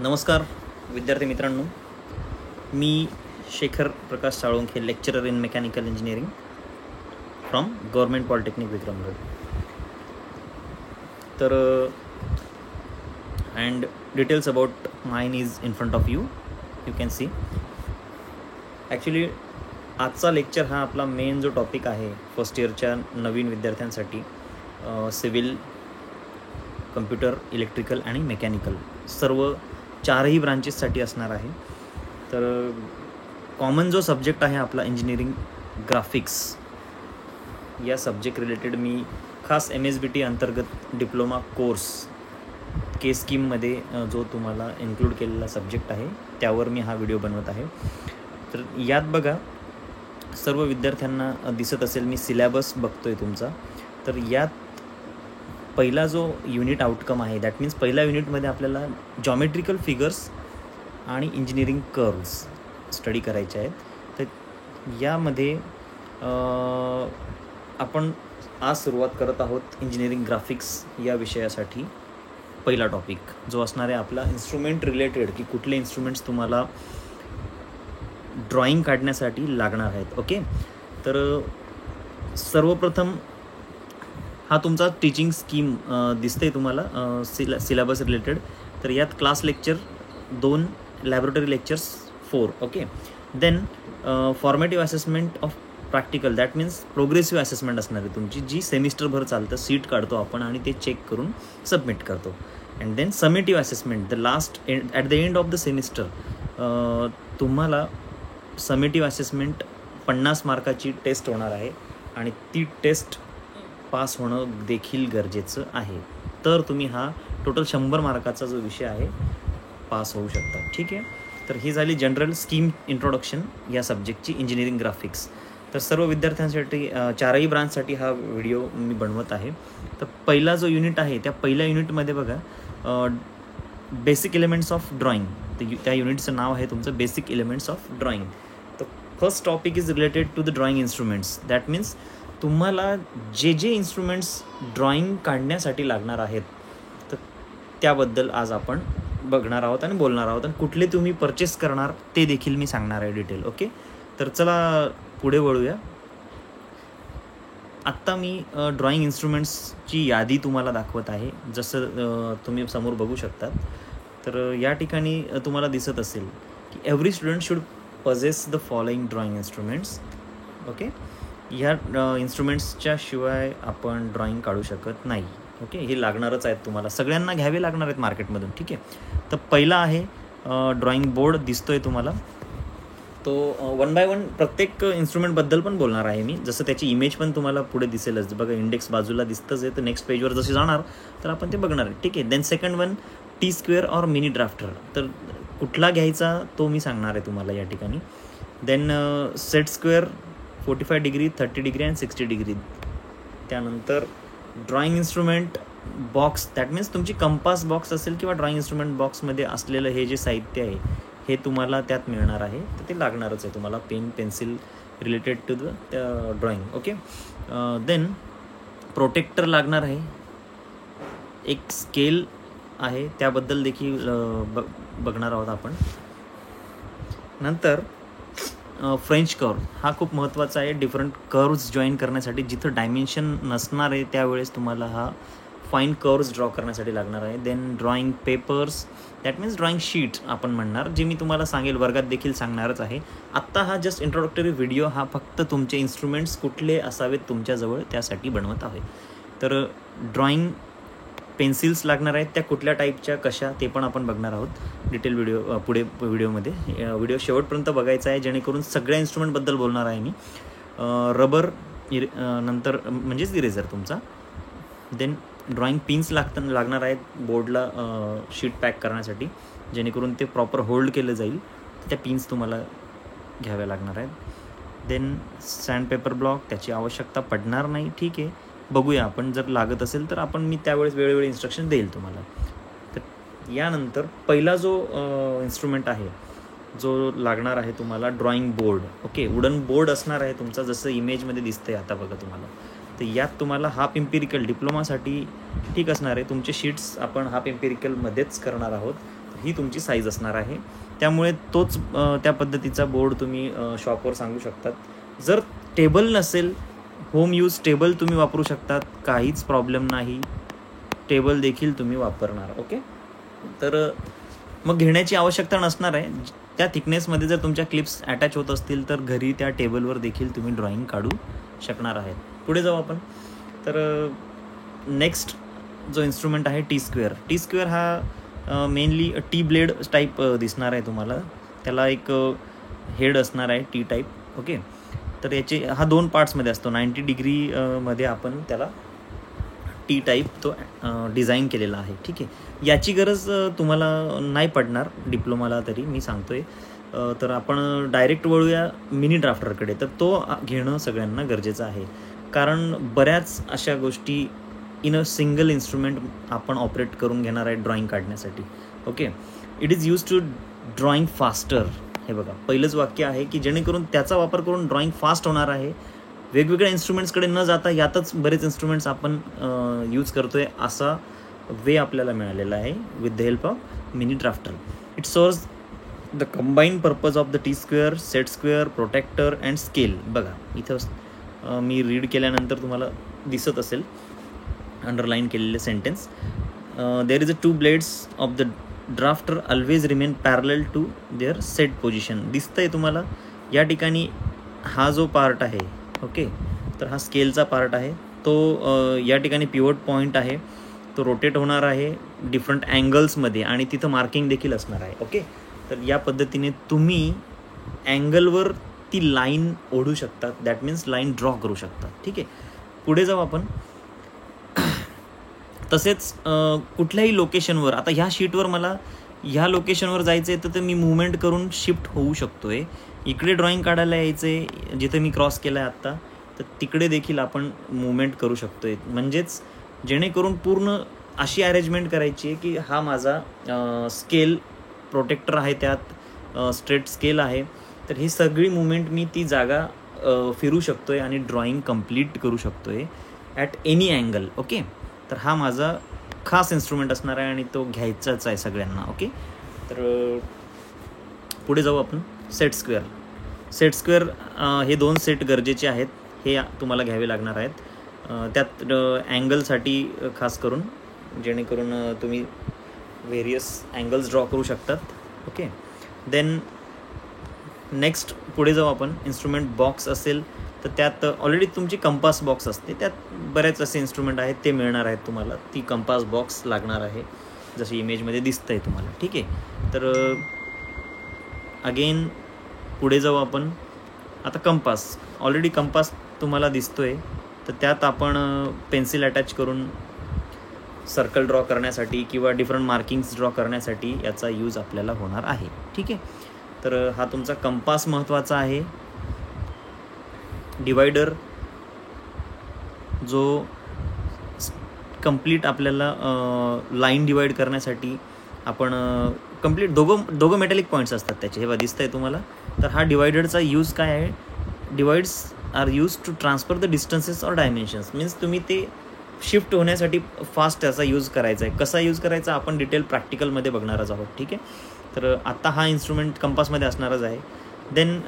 नमस्कार विद्यार्थी मित्रांनो, मी Shekhar Prakash Salunkhe, lecturer in mechanical engineering from government polytechnic Vikramgad. तर and details about mine is in front of you can see. Actually आजचा lecture हा आपला मेन जो टॉपिक आहे फर्स्ट इयरच्या नवीन विद्यार्थ्यांसाठी, सिव्हिल, कम्प्युटर, इलेक्ट्रिकल आणि मेकॅनिकल सर्व चारही ब्रांचेससाठी असणार आहे. तर कॉमन जो सब्जेक्ट आहे आपला इंजिनिअरिंग ग्राफिक्स, या सब्जेक्ट रिलेटेड मी खास MSBT अंतर्गत डिप्लोमा कोर्स के स्कीममध्ये जो तुम्हाला इन्क्लूड केलेला सब्जेक्ट आहे त्यावर मी हा व्हिडिओ बनवत आहे. तर यात बघा, सर्व विद्यार्थ्यांना दिसत असेल मी सिलॅबस बघतोय तुमचा. तर यात पहिला जो युनिट आउटकम आहे, दॅट मीन्स पहिल्या युनिटमध्ये आपल्याला जॉमेट्रिकल फिगर्स आणि इंजिनिअरिंग कर्व्स स्टडी करायचे आहेत. तर यामध्ये आपण आज सुरुवात करत आहोत इंजिनिअरिंग ग्राफिक्स या विषयासाठी. पहिला टॉपिक जो असणार आहे आपला इन्स्ट्रुमेंट रिलेटेड, की कुठले इन्स्ट्रुमेंट्स तुम्हाला ड्रॉइंग काढण्यासाठी लागणार आहेत. ओके, तर सर्वप्रथम हा तुमचा टीचिंग स्कीम दिसते तुम्हाला सिलेबस रिलेटेड. तर यात class lecture 2, laboratory lectures 4. Okay, then formative assessment of practical, that means progressive assessment असणार आहे तुमची, जी सेमिस्टरभर चालतं. सीट काढतो आपण आणि ते चेक करून सबमिट करतो. And then summative assessment, the last at the end of the semester तुम्हाला समेटिव्ह असेसमेंट 50 मार्काची टेस्ट होणार आहे आणि ती टेस्ट पास होणं देखील गरजेचं आहे. तर तुम्ही हा टोटल 100 मार्काचा जो विषय आहे पास होऊ शकता. ठीक आहे, तर ही झाली जनरल स्कीम इंट्रोडक्शन या सब्जेक्टची, इंजिनिअरिंग ग्राफिक्स. तर सर्व विद्यार्थ्यांसाठी चारही ब्रांचसाठी हा व्हिडिओ मी बनवत आहे. तर पहिला जो युनिट आहे त्या पहिल्या युनिटमध्ये बघा, बेसिक एलिमेंट्स ऑफ ड्रॉइंग. तर त्या युनिटचं नाव आहे तुमचं बेसिक एलिमेंट्स ऑफ ड्रॉइंग. तर first topic is related to the drawing instruments. That means तुम्हाला जे इन्स्ट्रुमेंट्स ड्रॉइंग काढण्यासाठी लागणार आहेत तर त्याबद्दल आज आपण बघणार आहोत आणि बोलणार आहोत. आणि कुठले तुम्ही परचेस करणार ते देखील मी सांगणार आहे डिटेल. ओके, तर चला पुढे वळूया. आत्ता मी ड्रॉइंग इन्स्ट्रुमेंट्सची यादी तुम्हाला दाखवत आहे, जसं तुम्ही समोर बघू शकतात. तर या ठिकाणी तुम्हाला दिसत असेल की every student should possess the following drawing instruments. Okay, ह्या इन्स्ट्रुमेंट्सच्या शिवाय आपण ड्रॉइंग काढू शकत नाही. ओके, हे लागणारच आहेत तुम्हाला, सगळ्यांना घ्यावे लागणार आहेत मार्केटमधून. ठीक आहे, तर पहिला आहे ड्रॉइंग बोर्ड दिसतोय तुम्हाला. तो 1 बाय 1 प्रत्येक इन्स्ट्रुमेंटबद्दल पण बोलणार आहे मी, जसं त्याची इमेज पण तुम्हाला पुढे दिसेलच. बघा, इंडेक्स बाजूला दिसतंच आहे. तर नेक्स्ट पेजवर जसे जाणार तर आपण ते बघणार आहे. ठीक आहे, then second one T square और मिनी ड्राफ्टर. तर कुठला घ्यायचा तो मी सांगणार आहे तुम्हाला या ठिकाणी. Then set square 45 degree, 30 degree and 60 degree. त्यानंतर drawing instrument box, that means तुमची कंपास बॉक्स असेल किंवा ड्रॉइंग इन्स्ट्रुमेंट बॉक्समध्ये असलेलं हे जे साहित्य आहे हे तुम्हाला त्यात मिळणार आहे. तर ते लागणारच आहे तुम्हाला, pen, pencil related to the drawing. Okay, then protractor लागणार आहे. एक स्केल आहे, त्याबद्दल देखील बघणार आहोत आपण. नंतर फ्रेंच कर्व हा खूप महत्त्वाचा आहे. डिफरंट कर्व्स जॉईन करण्यासाठी, जिथं डायमेन्शन नसणार आहे त्यावेळेस तुम्हाला हा फाईन कर्व्स ड्रॉ करण्यासाठी लागणार आहे. Then drawing papers, that means drawing sheet आपण म्हणणार, जे मी तुम्हाला सांगेल, वर्गात देखील सांगणारच आहे. आत्ता हा जस्ट इंट्रोडक्टरी व्हिडिओ हा फक्त तुमचे इन्स्ट्रुमेंट्स कुठले असावेत तुमच्याजवळ त्यासाठी बनवत आहे. तर ड्रॉइंग पेन्सिल्स लागणार आहेत, त्या कुठल्या टाईपच्या, कशा, ते पण आपण बघणार आहोत डिटेल व्हिडिओ पुढे व्हिडिओमध्ये. व्हिडिओ शेवटपर्यंत बघायचा आहे, जेणेकरून सगळ्या इन्स्ट्रुमेंटबद्दल बोलणार आहे मी. रबर नंतर म्हणजेच इरेझर तुमचा. देन ड्रॉइंग पिन्स लागणार आहेत बोर्डला शीट पॅक करण्यासाठी, जेणेकरून ते प्रॉपर होल्ड केलं जाईल. त्या पिन्स तुम्हाला घ्याव्या लागणार आहेत. देन सँडपेपर ब्लॉक, त्याची आवश्यकता पडणार नाही. ठीक आहे, बघूया आपण, जर लागत असेल तर आपण, मी त्यावेळेस वेळोवेळी इन्स्ट्रक्शन देईल तुम्हाला. तर यानंतर पहिला जो इन्स्ट्रुमेंट आहे जो लागणार आहे तुम्हाला, drawing board. Okay, wooden board असणार आहे तुमचा, जसं इमेजमध्ये दिसतंय आता बघा तुम्हाला. तर यात तुम्हाला हाफ इम्पिरिकल डिप्लोमासाठी ठीक असणार आहे. तुमचे शीट्स आपण हाफ इम्पिरिकलमध्येच करणार आहोत. ही तुमची साईज असणार आहे. त्यामुळे तोच त्या पद्धतीचा बोर्ड तुम्ही शॉपवर सांगू शकतात. जर टेबल नसेल, होम यूज टेबल तुम्ही वापरू शकतात, काहीच प्रॉब्लेम नाही, टेबल देखील तुम्ही वापरणार. ओके, तर मग घेण्याची आवश्यकता नसणार आहे. त्या थिकनेसमध्ये जर तुमच्या क्लिप्स अटॅच होत असतील तर घरी त्या टेबलवर देखील तुम्ही ड्रॉइंग काढू शकणार आहेत. पुढे जाऊ आपण. तर नेक्स्ट जो इन्स्ट्रुमेंट आहे टी स्क्वेअर हा मेनली टी ब्लेड टाईप दिसणार आहे तुम्हाला. त्याला एक हेड असणार आहे टी टाईप. ओके, तर याचे हा 2 पार्ट्समध्ये असतो. 90 डिग्री मध्ये आपण त्याला टी टाईप तो डिझाईन केलेला आहे. ठीक आहे, याची गरज तुम्हाला नाही पडणार डिप्लोमाला, तरी मी सांगतोय. तर आपण डायरेक्ट वळूया मिनी ड्राफ्टरकडे. तर तो घेणं सगळ्यांना गरजेचं आहे, कारण बऱ्याच अशा गोष्टी इन अ सिंगल इन्स्ट्रुमेंट आपण ऑपरेट करून घेणार आहे ड्रॉइंग काढण्यासाठी. Okay, it is use to drawing faster. हे बघा, पहिलंच वाक्य आहे की जेणेकरून त्याचा वापर करून ड्रॉइंग फास्ट होणार आहे. वेगवेगळ्या इन्स्ट्रुमेंट्सकडे न जाता यातच बरेच इन्स्ट्रुमेंट्स आपण यूज करतोय, असा वे आपल्याला मिळालेला आहे with the help of mini drafter. It serves the combine purpose of the T square, set square, protractor and scale. बघा इथं मी रीड केल्यानंतर तुम्हाला दिसत असेल अंडरलाईन केलेले sentence. There is a 2 blades of the drafter always remain parallel to their set position. दिसतंय तुम्हाला या ठिकाणी हा जो पार्ट आहे. ओके, तर हा स्केलचा पार्ट आहे. तो या ठिकाणी पिवट पॉईंट आहे, तो रोटेट होणार आहे डिफरंट अँगल्समध्ये आणि तिथं मार्किंग देखील असणार आहे. ओके, तर या पद्धतीने तुम्ही अँगलवर ती लाईन ओढू शकतात, दॅट मीन्स लाईन ड्रॉ करू शकतात. ठीक आहे, पुढे जाऊ आपण. तसेच कुठल्याही लोकेशनवर, आता ह्या शीटवर मला ह्या लोकेशनवर जायचं आहे तर मी मूवमेंट करून शिफ्ट होऊ शकतो आहे. इकडे ड्रॉइंग काढायला यायचं आहे जिथे मी क्रॉस केला आहे आत्ता, तर तिकडे देखील आपण मूवमेंट करू शकतो आहे. म्हणजेच जेणेकरून पूर्ण अशी अरेंजमेंट करायची आहे की हा माझा स्केल प्रोटेक्टर आहे, त्यात स्ट्रेट स्केल आहे, तर ही सगळी मूवमेंट मी ती जागा फिरू शकतो आहे आणि ड्रॉइंग कंप्लीट करू शकतो आहे ॲट एनी अँगल. ओके, तर हा माझा खास इन्स्ट्रुमेंट असणार आहे आणि तो घ्यायचाच आहे सगळ्यांना. ओके, तर पुढे जाऊ आपण. सेट स्क्वेअर हे 2 सेट गरजेचे आहेत, हे तुम्हाला घ्यावे लागणार आहेत. त्यात अँगलसाठी खास करून, जेणेकरून तुम्ही व्हेरियस अँगल्स ड्रॉ करू शकतात. ओके, देन नेक्स्ट पुढे जाऊ आपण. इन्स्ट्रुमेंट बॉक्स असेल तर त्यात ऑलरेडी तुमची कंपास बॉक्स असते, त्यात बरेच असे इन्स्ट्रुमेंट आहेत ते मिळणार आहेत तुम्हाला. ती कंपास बॉक्स लागणार आहे, जशी इमेजमध्ये दिसतं आहे तुम्हाला. ठीक आहे, तर अगेन पुढे जाऊ आपण. आता ऑलरेडी कंपास तुम्हाला दिसतो आहे, तर त्यात आपण पेन्सिल अटॅच करून सर्कल ड्रॉ करण्यासाठी किंवा डिफरंट मार्किंग्स ड्रॉ करण्यासाठी याचा यूज आपल्याला होणार आहे. ठीक आहे, तर हा तुमचा कंपास महत्त्वाचा आहे. डिवायडर जो कंप्लीट आपल्याला लाईन डिवाईड करण्यासाठी आपण कंप्लीट दोघं मेटॅलिक पॉईंट्स असतात त्याचे, हे दिसतं आहे तुम्हाला. तर हा डिवायडरचा यूज काय आहे? Dividers are use to transfer the distances और डायमेन्शन्स. मीन्स तुम्ही ते शिफ्ट होण्यासाठी फास्ट त्याचा यूज करायचा आहे. कसा यूज करायचा आपण डिटेल प्रॅक्टिकलमध्ये बघणारच आहोत. ठीक आहे, तर आत्ता हा इन्स्ट्रुमेंट कंपासमध्ये असणारच आहे. देन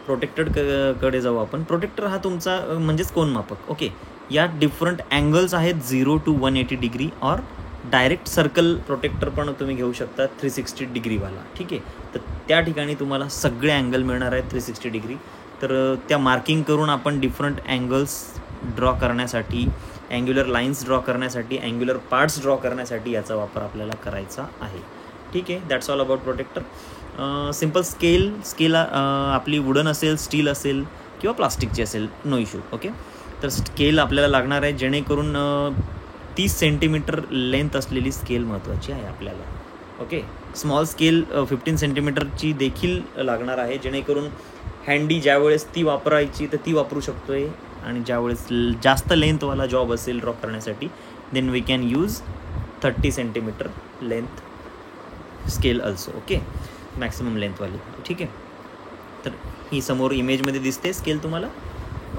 प्रोटेक्टेडकडे जाऊ आपण. प्रोटेक्टर हा तुमचा म्हणजेच कोनमापक. ओके, यात डिफरंट अँगल्स आहेत 0 to 180 डिग्री और डायरेक्ट सर्कल प्रोटेक्टर पण तुम्ही घेऊ शकता 360 डिग्रीवाला. ठीक आहे, तर त्या ठिकाणी तुम्हाला सगळे अँगल मिळणार आहेत 360 डिग्री. तर त्या मार्किंग करून आपण डिफरंट अँगल्स ड्रॉ करण्यासाठी, अँग्युलर लाईन्स ड्रॉ करण्यासाठी, अँग्युलर पार्ट्स ड्रॉ करण्यासाठी याचा वापर आपल्याला करायचा आहे. ठीक आहे, that's all about protractor. Simple scale आपली वुडन असेल, स्टील असेल किंवा प्लास्टिकची असेल, नो इश्यू. ओके, तर स्केल आपल्याला लागणार आहे, जेणेकरून 30 सेंटीमीटर लेंथ असलेली स्केल महत्त्वाची आहे आपल्याला. ओके, स्मॉल स्केल 15 सेंटीमीटरची देखील लागणार आहे, जेणेकरून हँडी ज्यावेळेस ती वापरायची तर ती वापरू शकतो आहे, आणि ज्यावेळेस जास्त लेंथवाला जॉब असेल ड्रॉ करण्यासाठी then we can use 30 centimetre length scale also. Okay, maximum लेंथवाली. ठीक आहे, तर ही समोर इमेजमध्ये दिसते स्केल तुम्हाला.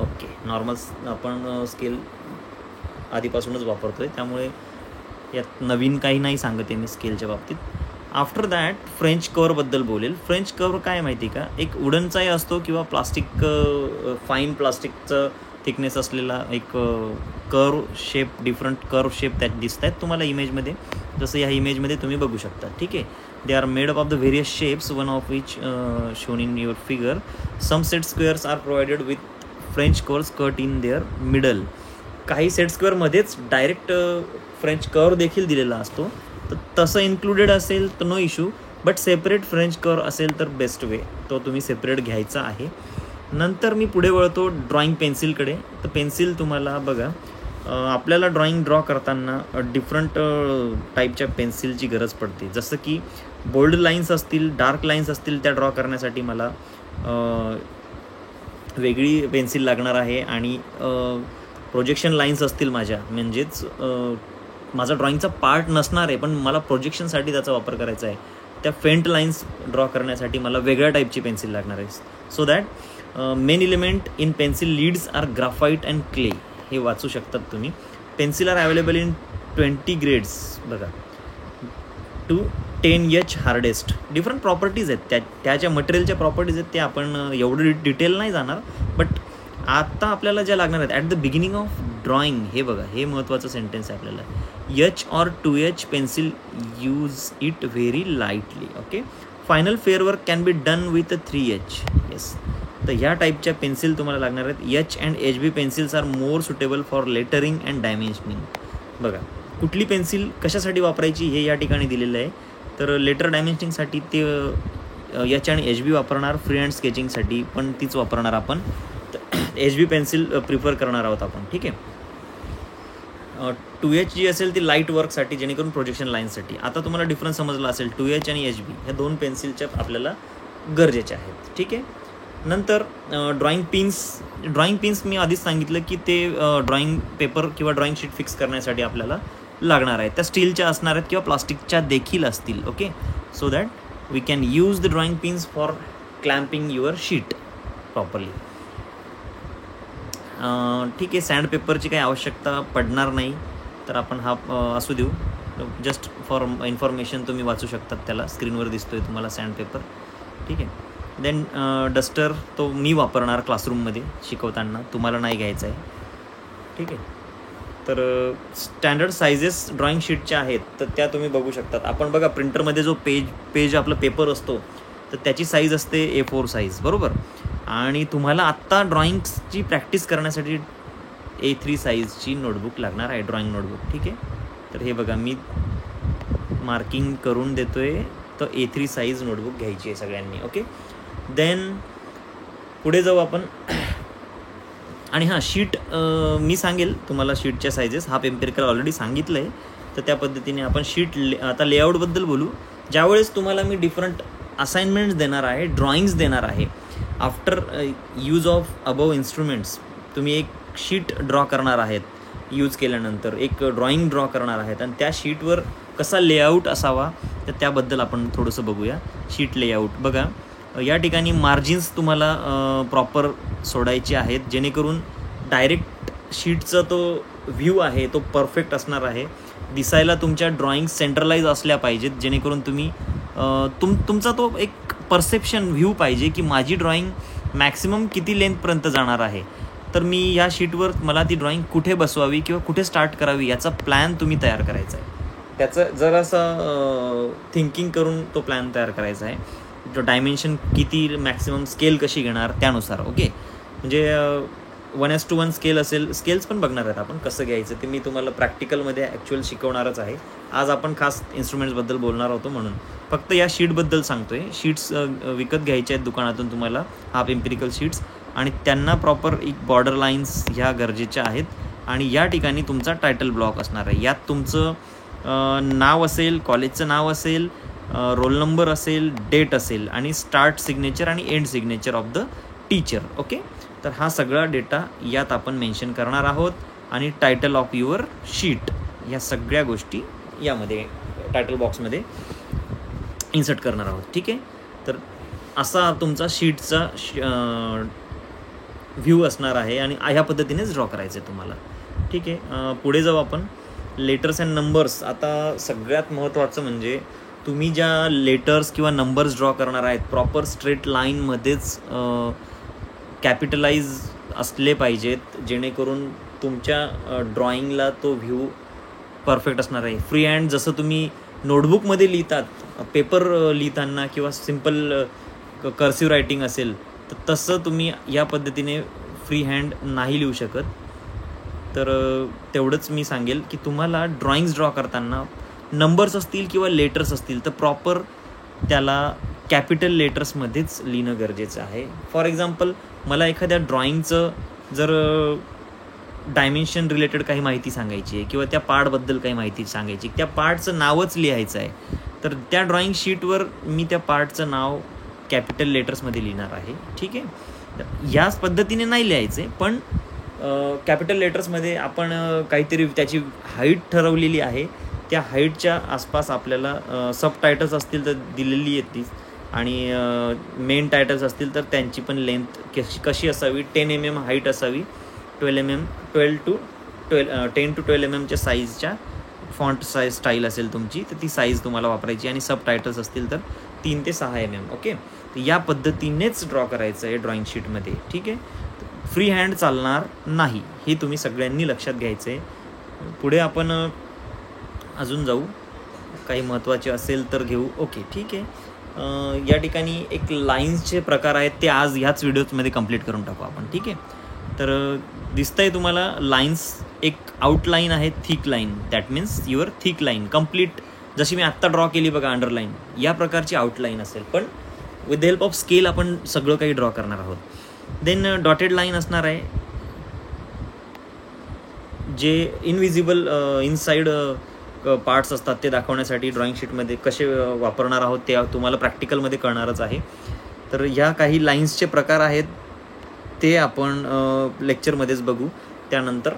ओके, नॉर्मल आपण स्केल आधीपासूनच वापरतो आहे, त्यामुळे यात नवीन काही नाही सांगत आहे मी स्केलच्या बाबतीत. आफ्टर दॅट फ्रेंच कव्हरबद्दल बोलेल. फ्रेंच कव्हर काय माहिती का, एक वुडनचाही असतो किंवा प्लास्टिक, फाईन प्लास्टिकचं थिकनेस असलेला एक curve shape, different curve shape त्यात दिसत आहेत तुम्हाला इमेजमध्ये, जसं या इमेजमध्ये तुम्ही बघू शकता. ठीक आहे. They are made up of the various shapes, one of which shown in your figure. Some set squares are provided with French covers cut in their middle. काही सेट स्क्वेअरमध्येच डायरेक्ट फ्रेंच कव्हर देखील दिलेला असतो, तर तसं included असेल तर no issue, but separate French cover असेल तर बेस्ट वे, तो तुम्ही सेपरेट घ्यायचा आहे. नंतर मी पुढे वळतो ड्रॉइंग पेन्सिलकडे. तर पेन्सिल तुम्हाला बघा, आपल्याला ड्रॉ करताना डिफरंट टाईपच्या पेन्सिलची गरज पडते. जसं की बोल्ड लाईन्स असतील, डार्क लाईन्स असतील, त्या ड्रॉ करण्यासाठी मला वेगळी पेन्सिल लागणार आहे. आणि प्रोजेक्शन लाईन्स असतील माझ्या, म्हणजेच माझा ड्रॉइंगचा पार्ट नसणार आहे पण मला प्रोजेक्शनसाठी त्याचा वापर करायचा आहे, त्या फेंट लाईन्स ड्रॉ करण्यासाठी मला वेगळ्या टाईपची पेन्सिल लागणार आहे. So that main element in pencil leads are graphite and clay. हे वाचू शकतात तुम्ही. Pencil are available in 20 grades बघा, to 10H hardest. Different properties आहेत, त्याच्या मटेरियलच्या प्रॉपर्टीज आहेत, ते आपण एवढं डिटेल नाही जाणार. बट आता आपल्याला ज्या लागणार आहेत at the beginning of drawing, हे बघा, हे महत्त्वाचं सेंटेन्स आहे आपल्याला. H or 2H pencil use it very lightly. Okay. Final fair work can be done with 3H. Yes. तर ह्या टाईपच्या पेन्सिल तुम्हाला लागणार आहेत. H and HB pencils are more suitable for lettering and dimensioning. बघा, कुठली पेन्सिल कशासाठी वापरायची हे या ठिकाणी दिलेलं आहे. तर लेटर डायमेन्शनिंगसाठी ते H आणि HB वापरणार, फ्री हँड स्केचिंगसाठी पण तीच वापरणार आपण. HB पेन्सिल प्रिफर करणार आहोत आपण. ठीक आहे. 2H जी असेल ती लाईट वर्कसाठी, जेणेकरून प्रोजेक्शन लाईनसाठी. आता तुम्हाला डिफरन्स समजला असेल, 2H आणि HB ह्या दोन पेन्सिलच्या आपल्याला गरजेच्या आहेत. ठीक आहे. नंतर ड्रॉइंग पिन्स मी आधीच सांगितलं की ते ड्रॉइंग पेपर किंवा ड्रॉइंग शीट फिक्स करण्यासाठी आपल्याला लागणार आहेत. त्या स्टीलच्या असणार आहेत किंवा प्लास्टिकच्या देखील असतील. Okay. So that we can use the drawing pins for clamping your sheet properly. ठीक आहे. सँडपेपरची काही आवश्यकता पडणार नाही, तर आपण हा असू देऊ. जस्ट फॉर इन्फॉर्मेशन तुम्ही वाचू शकतात, त्याला स्क्रीनवर दिसतोय तुम्हाला सँडपेपर. ठीक आहे. देन डस्टर तो मी वापरणार क्लासरूममध्ये शिकवताना, तुम्हाला नाही घ्यायचा आहे. ठीक आहे. तर स्टँडर्ड सायझेस ड्रॉइंग शीटच्या आहेत, तर त्या तुम्ही बघू शकतात. आपण बघा, प्रिंटरमध्ये जो पेज आपला पेपर असतो, तर त्याची साईज असते A4 साईज, बरोबर. आणि तुम्हाला आत्ता ड्रॉइंगची प्रॅक्टिस करण्यासाठी A3 साईजची नोटबुक लागणार आहे, ड्रॉइंग नोटबुक. ठीक आहे. तर हे बघा, मी मार्किंग करून देतो आहे, तर A3 साईज नोटबुक घ्यायची आहे सगळ्यांनी. ओके. देन पुढे जाऊ आपण. आणि हां, शीट मी सांगेल तुम्हाला शीटच्या सायझेस. हा एम्पिरिकल ऑलरेडी सांगितलं आहे, तर त्या पद्धतीने आपण शीट आता लेआउटबद्दल बोलू. ज्यावेळेस तुम्हाला मी डिफरंट असाइनमेंट्स देणार आहे, ड्रॉइंग्स देणार आहे, after use of above instruments, तुम्ही एक शीट ड्रॉ करणार आहेत, यूज केल्यानंतर एक ड्रॉइंग ड्रॉ करणार आहेत, आणि त्या शीटवर कसा लेआउट असावा तर त्याबद्दल आपण थोडंसं बघूया. शीट लेआउट बघा, या ठिकाणी मार्जिन्स तुम्हाला प्रॉपर सोडायचे आहेत, जेणेकरून डायरेक्ट शीटचा तो व्ह्यू आहे तो परफेक्ट असणार आहे. दिसायला तुमच्या ड्रॉइंग सेंट्रलाइज असल्या पाहिजेत, जेणेकरून तुम्ही तुमचा तो एक परसेप्शन व्ह्यू पाहिजे की माझी ड्रॉइंग मॅक्सिमम किती लेंथपर्यंत जाणार आहे. तर मी या शीटवर मला ती ड्रॉइंग कुठे बसवावी किंवा कुठे स्टार्ट करावी याचा प्लॅन तुम्ही तयार करायचा आहे. त्याचं जरासं थिंकिंग करून तो प्लॅन तयार करायचा आहे. जो डायमेन्शन किती, मॅक्सिमम स्केल कशी घेणार त्यानुसार. ओके. म्हणजे 1:1 स्केल असेल, स्केल्स पण बघणार आहेत आपण कसं घ्यायचं, ते मी तुम्हाला प्रॅक्टिकलमध्ये ॲक्च्युअल शिकवणारच आहे. आज आपण खास इन्स्ट्रुमेंट्सबद्दल बोलणार होतो, म्हणून फक्त या शीटबद्दल सांगतोय. शीट्स विकत घ्यायच्या आहेत दुकानातून तुम्हाला, हाफ एम्पिरिकल शीट्स, आणि त्यांना प्रॉपर एक बॉर्डर लाईन्स ह्या गरजेच्या आहेत. आणि या ठिकाणी तुमचा टायटल ब्लॉक असणार आहे. यात तुमचं नाव असेल, कॉलेजचं नाव असेल, रोल नंबर असेल, डेट असेल, आणि स्टार्ट सिग्नेचर आणि end signature of the teacher. Okay. तर हा सगळा डेटा यात आपण मेन्शन करणार आहोत, आणि टायटल ऑफ युअर शीट ह्या सगळ्या गोष्टी यामध्ये टायटल बॉक्समध्ये इन्सर्ट करणार आहोत. ठीक आहे. तर असा तुमचा शीटचा व्ह्यू असणार आहे, आणि ह्या पद्धतीनेच ड्रॉ करायचं आहे तुम्हाला. ठीक आहे. पुढे जाऊ आपण. Letters and numbers. आता सगळ्यात महत्त्वाचं म्हणजे तुम्ही ज्या लेटर्स किंवा नंबर्स ड्रॉ करणार आहेत प्रॉपर स्ट्रेट लाईनमध्येच कॅपिटलाइज असले पाहिजेत, जेणेकरून तुमच्या ड्रॉइंगला तो व्ह्यू परफेक्ट असणार आहे. फ्री हँड जसं तुम्ही नोटबुकमध्ये लिहितात, पेपर लिहिताना किंवा सिम्पल कर्सिव्ह रायटिंग असेल तर तसं तुम्ही या पद्धतीने फ्री हँड नाही लिहू शकत. तर तेवढंच मी सांगेल की तुम्हाला ड्रॉइंग्स ड्रॉ करताना नंबर्स असतील किंवा लेटर्स असतील तर प्रॉपर त्याला कॅपिटल लेटर्समध्येच लिहिणं गरजेचं आहे. फॉर एक्झाम्पल मला एखाद्या ड्रॉइंगचं जर डायमेन्शन रिलेटेड काही माहिती सांगायची आहे किंवा त्या पार्टबद्दल काही माहिती सांगायची, त्या पार्टचं नावच लिहायचं आहे, तर त्या ड्रॉइंग शीटवर मी त्या पार्टचं नाव कॅपिटल लेटर्समध्ये लिहिणार आहे. ठीक आहे, तर याच पद्धतीने नाही लिहायचं आहे, पण कॅपिटल लेटर्समध्ये आपण काहीतरी त्याची हाईट ठरवलेली आहे, त्या हाईटच्या आसपास आपल्याला सब टायटल्स असतील तर दिलेली येतील आणि मेन टायटल्स असतील तर त्यांची पण लेंथ कशी असावी, 10 mm हाईट असावी, 10 to 12 mm साईजच्या फॉन्ट साईज स्टाईल असेल तुमची तर ती साईज तुम्हाला वापरायची आणि सब टायटल्स असतील तर 3 ते 6 mm. ओके, तर या पद्धतीनेच ड्रॉ करायचं आहे ड्रॉइंग शीटमध्ये. ठीक आहे, फ्री हँड चालणार नाही, हे तुम्ही सगळ्यांनी लक्षात घ्यायचं आहे. पुढे आपण अजून जाऊ, काही महत्त्वाचे असेल तर घेऊ. ओके, ठीक आहे. या ठिकाणी एक लाईन्सचे प्रकार आहेत, ते आज ह्याच व्हिडिओमध्ये कंप्लीट करून टाकू आपण. ठीक आहे, तर दिसतंय तुम्हाला लाईन्स, एक आउटलाईन आहे thick line, that means your thick line complete, जशी मी आत्ता ड्रॉ केली बघा अंडरलाईन, या प्रकारची आउटलाईन असेल, पण with the help of scale आपण सगळं काही ड्रॉ करणार आहोत. देन डॉटेड लाईन असणार आहे, जे इनविजिबल इनसाइड पार्ट्स असतात ते दाखवण्यासाठी ड्रॉइंग शीटमध्ये कसे वापरणार आहोत ते तुम्हाला प्रॅक्टिकलमध्ये कळणारच आहे. तर ह्या काही लाईन्सचे प्रकार आहेत, ते आपण लेक्चरमध्येच बघू त्यानंतर,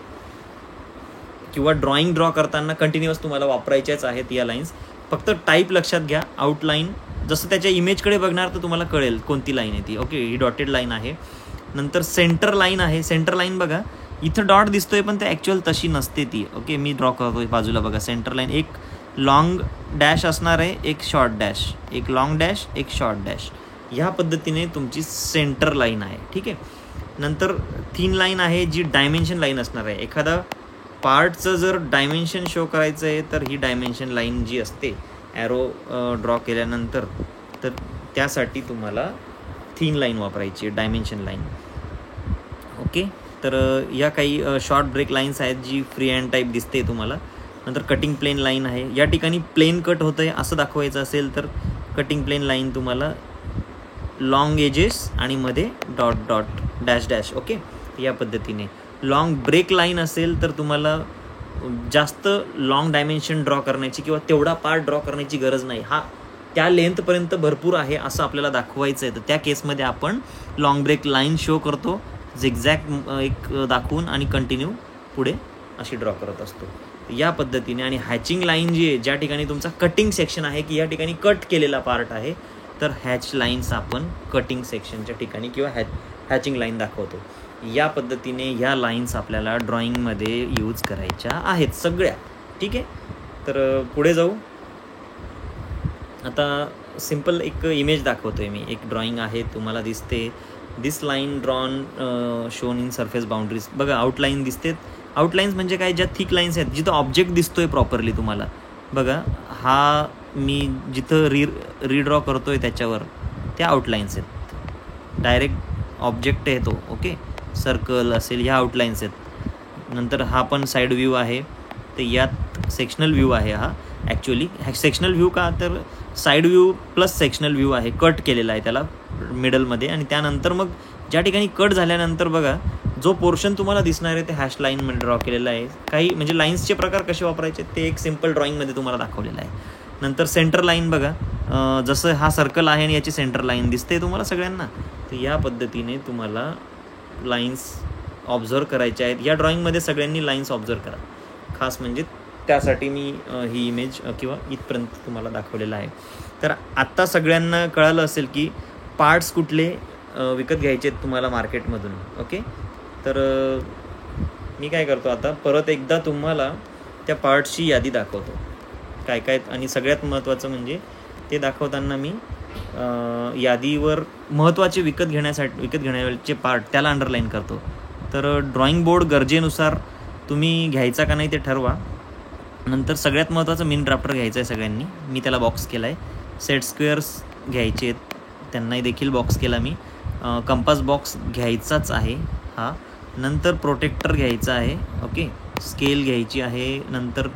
किंवा ड्रॉइंग ड्रॉ करताना कंटिन्युअस तुम्हाला वापरायच्याच आहेत या लाईन्स. फक्त टाईप लक्षात घ्या, आउटलाईन जसं त्याच्या इमेजकडे बघणार तर तुम्हाला कळेल कोणती लाईन आहे ती. ओके, ही डॉटेड लाईन आहे. नंतर सेंटर लाईन आहे. सेंटर लाईन बघा, इथं डॉट दिसतोय पण ते ॲक्च्युअल तशी नसते ती. ओके, मी ड्रॉ करतोय बाजूला बघा सेंटर लाईन, एक लॉंग डॅश असणार आहे, एक शॉर्ट डॅश, एक लॉंग डॅश, एक शॉर्ट डॅश, ह्या पद्धतीने तुमची सेंटर लाईन आहे. ठीक आहे, नंतर थिन लाईन आहे, जी डायमेन्शन लाईन असणार आहे. एखादा पार्टचं जर डायमेन्शन शो करायचं आहे तर ही डायमेन्शन लाईन जी असते ॲरो ड्रॉ केल्यानंतर, तर त्यासाठी तुम्हाला थिन लाईन वापरायची, डायमेन्शन लाईन. ओके, तर या काही शॉर्ट ब्रेक लाईन्स आहेत जी फ्री हँड टाईप दिसते तुम्हाला. नंतर कटिंग प्लेन लाईन आहे, या ठिकाणी प्लेन कट होतं आहे असं दाखवायचं असेल तर कटिंग प्लेन लाईन तुम्हाला लॉंग एजेस आणि मध्ये dot dot dash dash. Okay, या पद्धतीने. लॉंग ब्रेक लाईन असेल तर तुम्हाला जास्त लॉंग डायमेन्शन ड्रॉ करण्याची किंवा तेवढा पार्ट ड्रॉ करण्याची गरज नाही, हा त्या लेंथपर्यंत भरपूर आहे असं आपल्याला दाखवायचं आहे, तर त्या केसमध्ये आपण लॉंग ब्रेक लाईन शो करतो, झिगझॅग एक दाखवून आणि कंटिन्यू पुढे अशी ड्रॉ करत असतो या पद्धतीने. आणि हॅचिंग लाईन जी आहे, ज्या ठिकाणी तुमचा कटिंग सेक्शन आहे की या ठिकाणी कट केलेला पार्ट आहे, तर हॅच लाईन्स आपण कटिंग सेक्शनच्या ठिकाणी किंवा हॅचिंग लाईन दाखवतो. या पद्धतीने ह्या लाईन्स आपल्याला ड्रॉइंगमध्ये यूज करायच्या आहेत सगळ्या. ठीक आहे, तर पुढे जाऊ. आता सिम्पल एक इमेज दाखवतो आहे मी, एक ड्रॉइंग आहे तुम्हाला दिसते, this line drawn shown in surface boundaries. बघा आउटलाईन दिसते. आउटलाईन्स म्हणजे काय, ज्या थिक लाईन्स आहेत, जिथं ऑब्जेक्ट दिसतोय प्रॉपरली तुम्हाला. बघा हा मी जिथं रीड्रॉ करतो आहे त्याच्यावर त्या आउटलाईन्स आहेत, डायरेक्ट ऑब्जेक्ट आहे तो. ओके, सर्कल असेल, ह्या आउटलाईन्स आहेत. नंतर हा पण साईड व्ह्यू आहे, तर यात सेक्शनल व्ह्यू आहे. हा ॲक्च्युअली सेक्शनल व्ह्यू का, तर side view plus sectional view आहे, कट केलेला आहे त्याला मिडलमध्ये. आणि त्यानंतर मग ज्या ठिकाणी कट झाल्यानंतर बघा जो पोर्शन तुम्हाला दिसणार आहे ते हॅश लाईनमध्ये ड्रॉ केलेला आहे. काही म्हणजे लाईन्सचे प्रकार कसे वापरायचे ते एक सिम्पल ड्रॉइंगमध्ये तुम्हाला दाखवलेलं आहे. नंतर सेंटर लाईन बघा, जसं हा सर्कल आहे आणि याची सेंटर लाईन दिसते तुम्हाला सगळ्यांना, तर या पद्धतीने तुम्हाला लाईन्स ऑब्झर्व करायच्या आहेत. या ड्रॉइंगमध्ये सगळ्यांनी लाईन्स ऑब्झर्व करा, खास म्हणजे त्यासाठी मी ही इमेज किंवा इथपर्यंत तुम्हाला दाखवलेलं आहे. तर आत्ता सगळ्यांना कळालं असेल की पार्ट्स कुठले विकत घ्यायचे आहेत तुम्हाला मार्केटमधून. ओके, तर मी काय करतो आता परत एकदा तुम्हाला त्या पार्ट्सची यादी दाखवतो काय काय. आणि सगळ्यात महत्त्वाचं म्हणजे ते दाखवताना मी यादीवर महत्त्वाचे विकत घेण्याचे पार्ट त्याला अंडरलाईन करतो. तर ड्रॉइंग बोर्ड गरजेनुसार तुम्ही घ्यायचा का नाही ते ठरवा. नंतर सगळ्यात महत्त्वाचं मिनी ड्राफ्टर घ्यायचं आहे सगळ्यांनी, मी त्याला बॉक्स केला आहे. सेट स्क्वेअर्स घ्यायचे आहेत, त्यांनाही देखील बॉक्स केला मी. कंपास बॉक्स घ्यायचाच आहे हा. नंतर प्रोटेक्टर घ्यायचा आहे. ओके, स्केल घ्यायची आहे. नंतर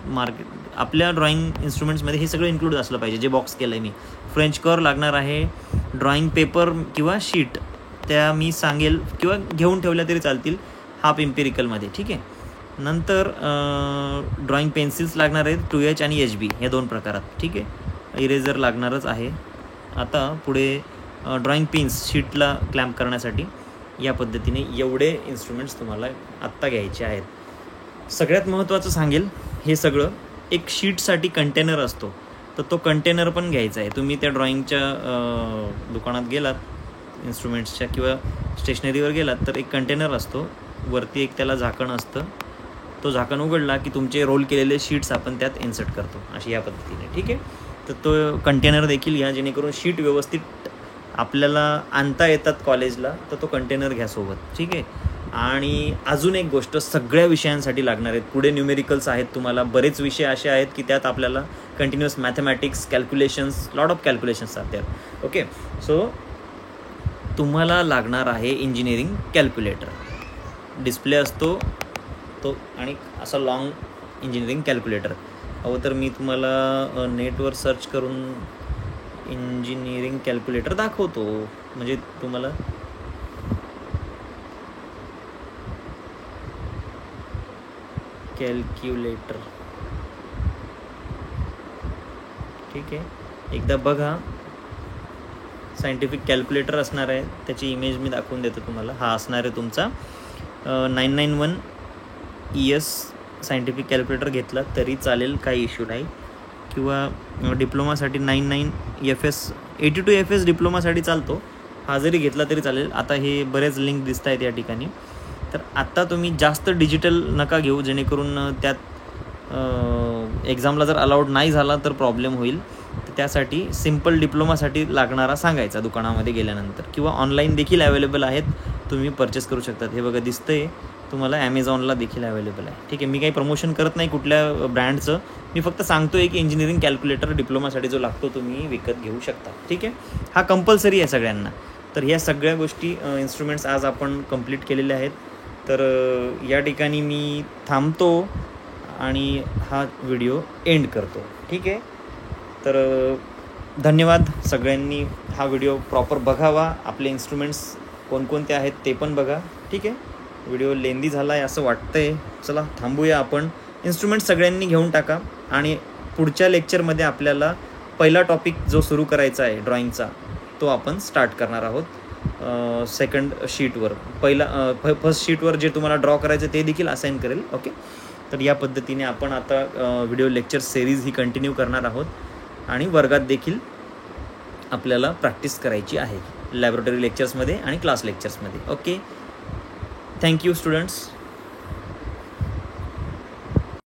आपल्या ड्रॉइंग इन्स्ट्रुमेंट्समध्ये हे सगळं इन्क्लूड असलं पाहिजे जे बॉक्स केलं आहे मी. फ्रेंच कर्व लागणार आहे. ड्रॉइंग पेपर किंवा शीट त्या मी सांगेल किंवा घेऊन ठेवल्या तरी चालतील हाफ इम्पेरिकलमध्ये. ठीक आहे. नंतर ड्रॉइंग पेन्सिल्स लागणार आहेत 2H आणि HB या 2 प्रकारात. ठीक आहे. इरेझर लागणारच आहे. आता पुढे ड्रॉइंग पिन्स शीटला क्लॅम्प करण्यासाठी. या पद्धतीने एवढे इन्स्ट्रुमेंट्स तुम्हाला आत्ता घ्यायचे आहेत. सगळ्यात महत्त्वाचं सांगेल, हे सगळं एक शीटसाठी कंटेनर असतो, तर तो कंटेनर पण घ्यायचा आहे. तुम्ही त्या ड्रॉइंगच्या दुकानात गेलात, इन्स्ट्रुमेंट्सच्या किंवा स्टेशनरीवर गेलात, तर एक कंटेनर असतो, वरती एक त्याला झाकण असतं. तो झाकण उघडला की तुमचे रोल केलेले शीट्स आपण त्यात इन्सर्ट करतो, अशी या पद्धतीने. ठीक आहे. तर तो कंटेनर देखील घ्या, जेणेकरून शीट व्यवस्थित आपल्याला आणता येतात कॉलेजला, तर तो कंटेनर घ्या सोबत. ठीक आहे. आणि अजून एक गोष्ट सगळ्या विषयांसाठी लागणार आहेत. पुढे न्यूमेरिकल्स आहेत, तुम्हाला बरेच विषय असे आहेत की त्यात आपल्याला continuous mathematics, calculations, lot of calculations असतात. ओके. सो तुम्हाला लागणार आहे इंजिनिअरिंग कॅल्क्युलेटर. डिस्प्ले असतो तो आणि असा लॉंग इंजिनिअरिंग कॅल्क्युलेटर. तर मी तुम्हाला नेटवर सर्च करून इंजिनिअरिंग कॅल्क्युलेटर दाखवतो, म्हणजे तुम्हाला कॅल्क्युलेटर. ठीक आहे. एकदा बघा, सायंटिफिक कॅल्क्युलेटर असणार आहे, त्याची इमेज मी दाखवून देतो तुम्हाला. हा असणार आहे तुमचा 991 ES सायंटिफिक कॅल्क्युलेटर घेतला तरी चालेल, काही इश्यू नाही. किंवा डिप्लोमासाठी 99 FS 82 FS डिप्लोमासाठी चालतो, हा जरी घेतला तरी चालेल. आता हे बरेच लिंक दिसत आहेत या ठिकाणी. तर आत्ता तुम्ही जास्त डिजिटल नका घेऊ, जेणेकरून त्यात एक्झामला जर अलाउड नाही झाला तर प्रॉब्लेम होईल. तर त्यासाठी सिम्पल डिप्लोमासाठी लागणारा सांगायचा दुकानामध्ये गेल्यानंतर, किंवा ऑनलाईन देखील अवेलेबल आहेत, तुम्ही परचेस करू शकतात. हे बघा दिसतंय तुम्हाला, ॲमेझॉनला देखील अवेलेबल आहे. ठीक आहे. मी काही प्रमोशन करत नाही कुठल्या ब्रँडचं, मी फक्त सांगतो आहे की इंजिनिअरिंग कॅल्क्युलेटर डिप्लोमासाठी जो लागतो तुम्ही विकत घेऊ शकता. ठीक आहे. हा कंपल्सरी आहे सगळ्यांना. तर ह्या सगळ्या गोष्टी इन्स्ट्रुमेंट्स आज आपण कंप्लीट केलेले आहेत. तर या ठिकाणी मी थांबतो आणि हा व्हिडिओ एंड करतो. ठीक आहे. तर धन्यवाद. सगळ्यांनी हा व्हिडिओ प्रॉपर बघावा. आपले इन्स्ट्रुमेंट्स कोणकोणते आहेत ते पण बघा. ठीक आहे. व्हिडिओ लेंदी झाला आहे असं वाटतंय. चला थांबूया आपण. इन्स्ट्रुमेंट सगळ्यांनी घेऊन टाका आणि पुढच्या लेक्चरमध्ये आपल्याला पहिला टॉपिक जो सुरू करायचा आहे ड्रॉइंगचा, तो आपण स्टार्ट करणार आहोत सेकंड शीटवर. फर्स्ट शीटवर जे तुम्हाला ड्रॉ करायचं ते देखील असाईन करेल. ओके. तर या पद्धतीने आपण आता व्हिडिओ लेक्चर सिरीज ही कंटिन्यू करणार आहोत आणि वर्गात देखील आपल्याला प्रॅक्टिस करायची आहे, लॅबोरेटरी लेक्चर्समध्ये आणि क्लास लेक्चर्समध्ये. ओके. Thank you students.